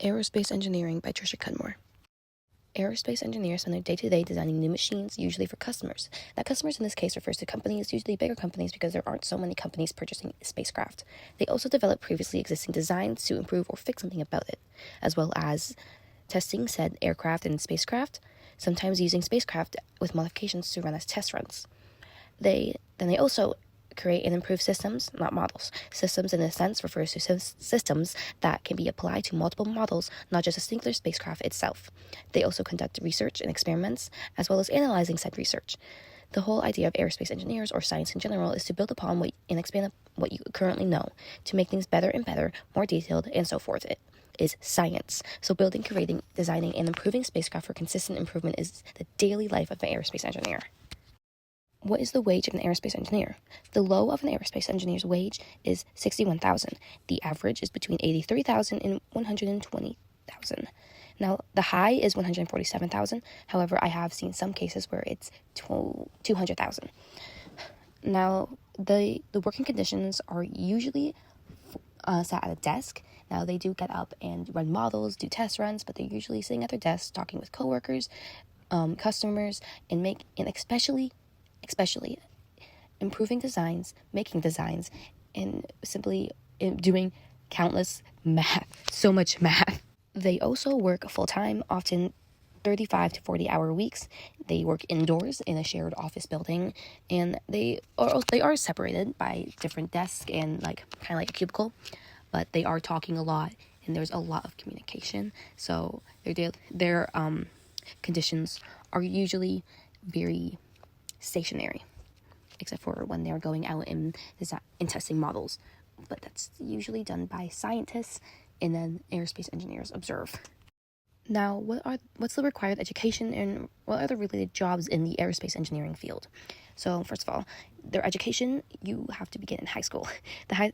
Aerospace Engineering by Trisha Cudmore. Aerospace engineers spend their day-to-day designing new machines, usually for customers. That customers in this case refers to companies, usually bigger companies because there aren't so many companies purchasing spacecraft. They also develop previously existing designs to improve or fix something about it, as well as testing said aircraft and spacecraft, sometimes using spacecraft with modifications to run as test runs. They also create and improve systems, not models. Systems, in a sense, refers to systems that can be applied to multiple models, not just a singular spacecraft itself. They also conduct research and experiments, as well as analyzing said research. The whole idea of aerospace engineers, or science in general, is to build upon and expand upon what you currently know, to make things better and better, more detailed, and so forth. It is science. So building, creating, designing, and improving spacecraft for consistent improvement is the daily life of an aerospace engineer. What is the wage of an aerospace engineer? The low of an aerospace engineer's wage is $61,000. The average is between $83,000 and $120,000. Now, the high is $147,000. However, I have seen some cases where it's $200,000. Now, the working conditions are usually sat at a desk. Now, they do get up and run models, do test runs, but they're usually sitting at their desks, talking with coworkers, customers, and especially improving designs, making designs, and simply doing countless math, so much math. They also work full-time, often 35 to 40-hour weeks. They work indoors in a shared office building, and they are separated by different desks and kind of like a cubicle, but they are talking a lot, and there's a lot of communication. So their conditions are usually very stationary, except for when they're going out and testing models. But that's usually done by scientists, and then aerospace engineers observe. Now, what's the required education, and what are the related jobs in the aerospace engineering field? So, first of all, their education, you have to begin in high school.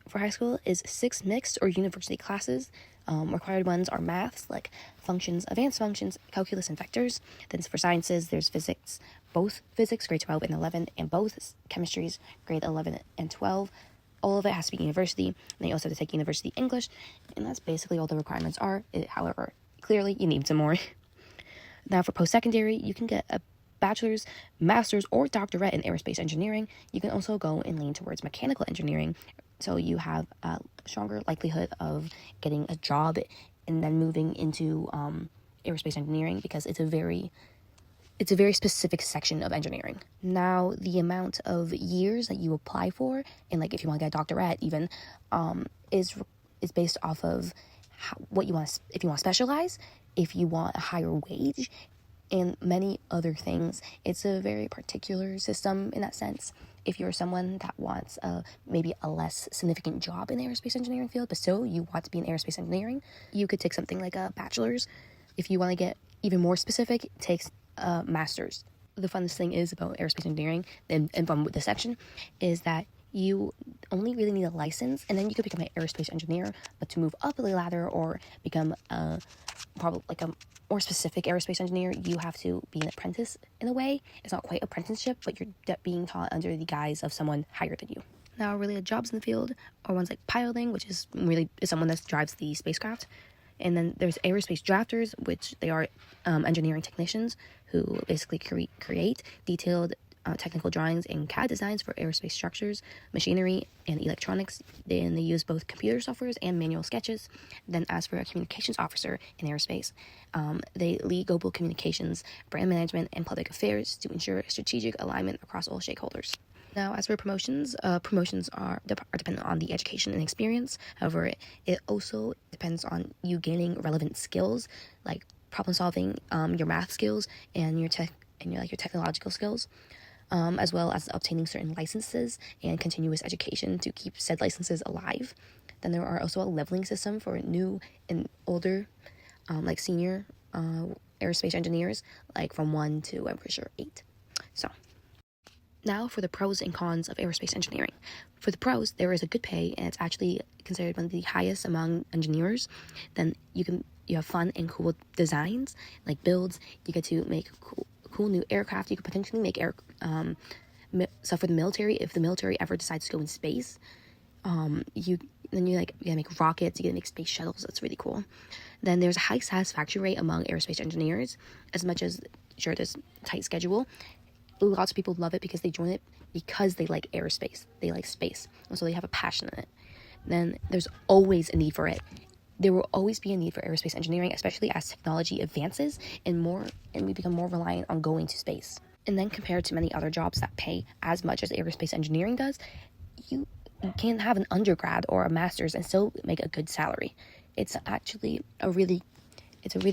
For high school is 6 mixed or university classes. Required ones are maths, like functions, advanced functions, calculus, and vectors. Then for sciences, there's physics, both physics, grade 12 and 11, and both chemistries, grade 11 and 12. All of it has to be university, and they also have to take university English, and that's basically all the requirements are. However, clearly, you need some more. Now, for post-secondary, you can get a bachelor's, master's, or doctorate in aerospace engineering. You can also go and lean towards mechanical engineering, so you have a stronger likelihood of getting a job and then moving into aerospace engineering, because it's a very specific section of engineering. Now, the amount of years that you apply for, and if you want to get a doctorate even, is based off of what you want. If you want to specialize, if you want a higher wage, and many other things. It's a very particular system in that sense. If you're someone that wants maybe a less significant job in the aerospace engineering field, but still you want to be in aerospace engineering, you could take something like a bachelor's. If you want to get even more specific, it takes a master's. The funnest thing is about aerospace engineering and from this section is that you only really need a license, and then you could become an aerospace engineer. But to move up the ladder or become probably a more specific aerospace engineer, you have to be an apprentice in a way. It's not quite apprenticeship, but you're being taught under the guise of someone higher than you. Now, related jobs in the field are ones like piloting, which is someone that drives the spacecraft. And then there's aerospace drafters, which they are engineering technicians who basically create detailed technical drawings and CAD designs for aerospace structures, machinery, and electronics. Then they use both computer softwares and manual sketches. Then as for a communications officer in aerospace, they lead global communications, brand management, and public affairs to ensure strategic alignment across all stakeholders. Now, as for promotions are dependent on the education and experience. However, it also depends on you gaining relevant skills, like problem solving, your math skills, and your technological skills, as well as obtaining certain licenses and continuous education to keep said licenses alive. Then there are also a leveling system for new and older, senior aerospace engineers, from 1 to, I'm pretty sure, 8. So, now for the pros and cons of aerospace engineering. For the pros, there is a good pay, and it's actually considered one of the highest among engineers. Then you have fun and cool designs, like builds. You get to make cool new aircraft. You could potentially make stuff for the military if the military ever decides to go in space. You Then you gotta make rockets, you gotta make space shuttles. That's really cool. Then there's a high satisfaction rate among aerospace engineers, as much as, sure, there's a tight schedule. Lots of people love it because they join it because they like aerospace, they like space, and so they have a passion in it. Then there's always a need for it. There will always be a need for aerospace engineering, especially as technology advances and we become more reliant on going to space. And then compared to many other jobs that pay as much as aerospace engineering does, you can have an undergrad or a master's and still make a good salary. It's actually a really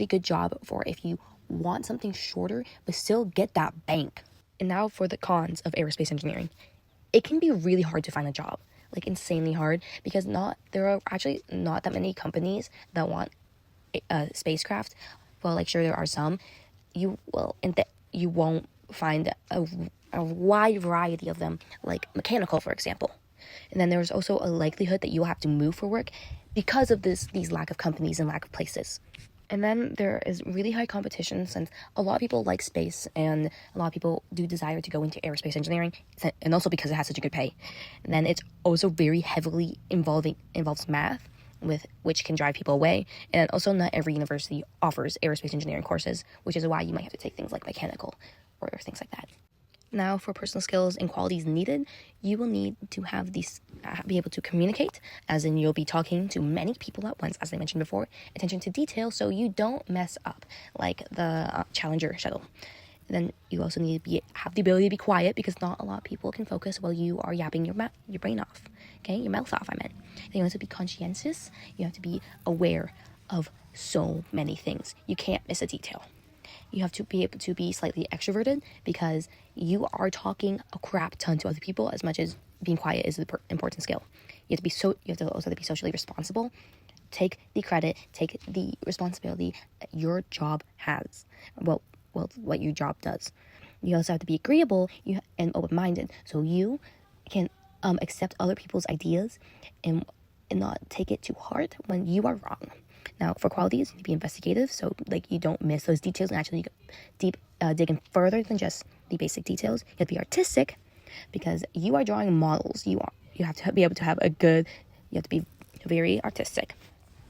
good job for if you want something shorter but still get that bank. And now for the cons of aerospace engineering. It can be really hard to find a job, like insanely hard, because there are actually not that many companies that want a spacecraft. Well, like, sure, there are some. You won't find a wide variety of them, like mechanical, for example. And then there's also a likelihood that you'll have to move for work because of these lack of companies and lack of places. And then there is really high competition, since a lot of people like space and a lot of people do desire to go into aerospace engineering, and also because it has such a good pay. And then it's also very heavily involves math, with which can drive people away. And also not every university offers aerospace engineering courses, which is why you might have to take things like mechanical or things like that. Now, for personal skills and qualities needed, you will need to have be able to communicate, as in you'll be talking to many people at once, as I mentioned before. Attention to detail, so you don't mess up, like the Challenger shuttle. And then you also need to have the ability to be quiet, because not a lot of people can focus while you are yapping your brain off. Okay, your mouth off, I meant. Then you have to be conscientious. You have to be aware of so many things. You can't miss a detail. You have to be able to be slightly extroverted, because you are talking a crap ton to other people, as much as being quiet is the important skill. You have to also be socially responsible. Take the credit, take the responsibility that your job has. Well, what your job does. You also have to be agreeable and open-minded, so you can accept other people's ideas and not take it too hard when you are wrong. Now, for qualities, you need to be investigative, so you don't miss those details and actually dig in further than just the basic details. You have to be artistic, because you are drawing models. You have to be able to have you have to be very artistic.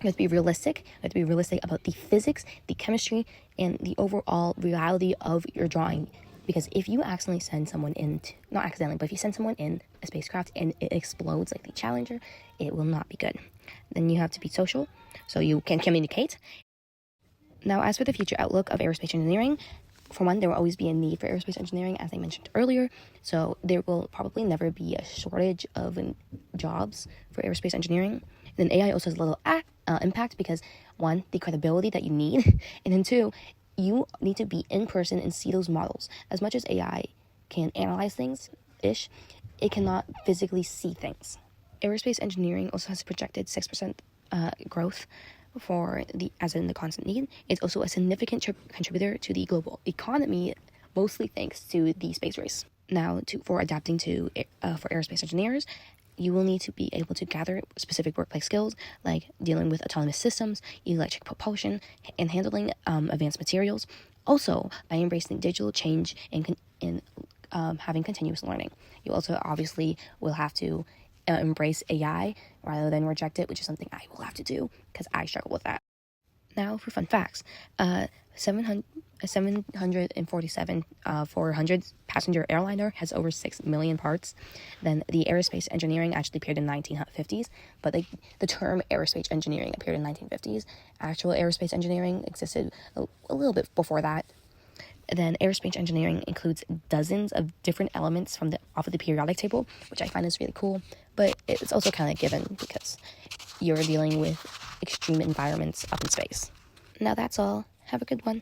You have to be realistic. You have to be realistic about the physics, the chemistry, and the overall reality of your drawing. Because if you accidentally send someone not accidentally, but if you send someone in a spacecraft and it explodes like the Challenger, it will not be good. Then you have to be social, so you can communicate. Now, as for the future outlook of aerospace engineering, for one, there will always be a need for aerospace engineering, as I mentioned earlier. So there will probably never be a shortage of jobs for aerospace engineering. And then AI also has a little impact, because one, the credibility that you need, and then two, you need to be in person and see those models. As much as AI can analyze things-ish, it cannot physically see things. Aerospace engineering also has a projected 6% growth as in the constant need. It's also a significant contributor to the global economy, mostly thanks to the space race. Now, for adapting for aerospace engineers, you will need to be able to gather specific workplace skills, like dealing with autonomous systems, electric propulsion, and handling advanced materials. Also, by embracing digital change and having continuous learning. You also obviously will have to embrace AI rather than reject it, which is something I will have to do, because I struggle with that. Now, for fun facts. 747 400 passenger airliner has over 6 million parts. Then the aerospace engineering actually appeared in the 1950s, but the term aerospace engineering appeared in the 1950s. Actual aerospace engineering existed a little bit before that. Then aerospace engineering includes dozens of different elements off of the periodic table, which I find is really cool, but it's also kind of given because you're dealing with extreme environments up in space. Now that's all. Have a good one.